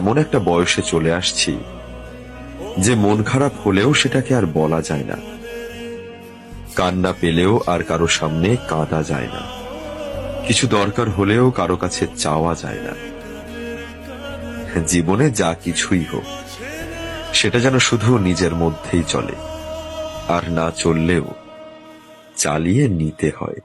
এমন একটা বয়সে চলে আসছি যে মন খারাপ হলেও সেটাকে আর বলা যায় না, কান্না পেলেও আর কারো সামনে কাঁদা যায় না, কিছু দরকার হলেও কারো কাছে চাওয়া যায় না। জীবনে যা কিছুই হোক সেটা যেন শুধু নিজের মধ্যেই চলে, আর না চললেও চালিয়ে নিতে হয়।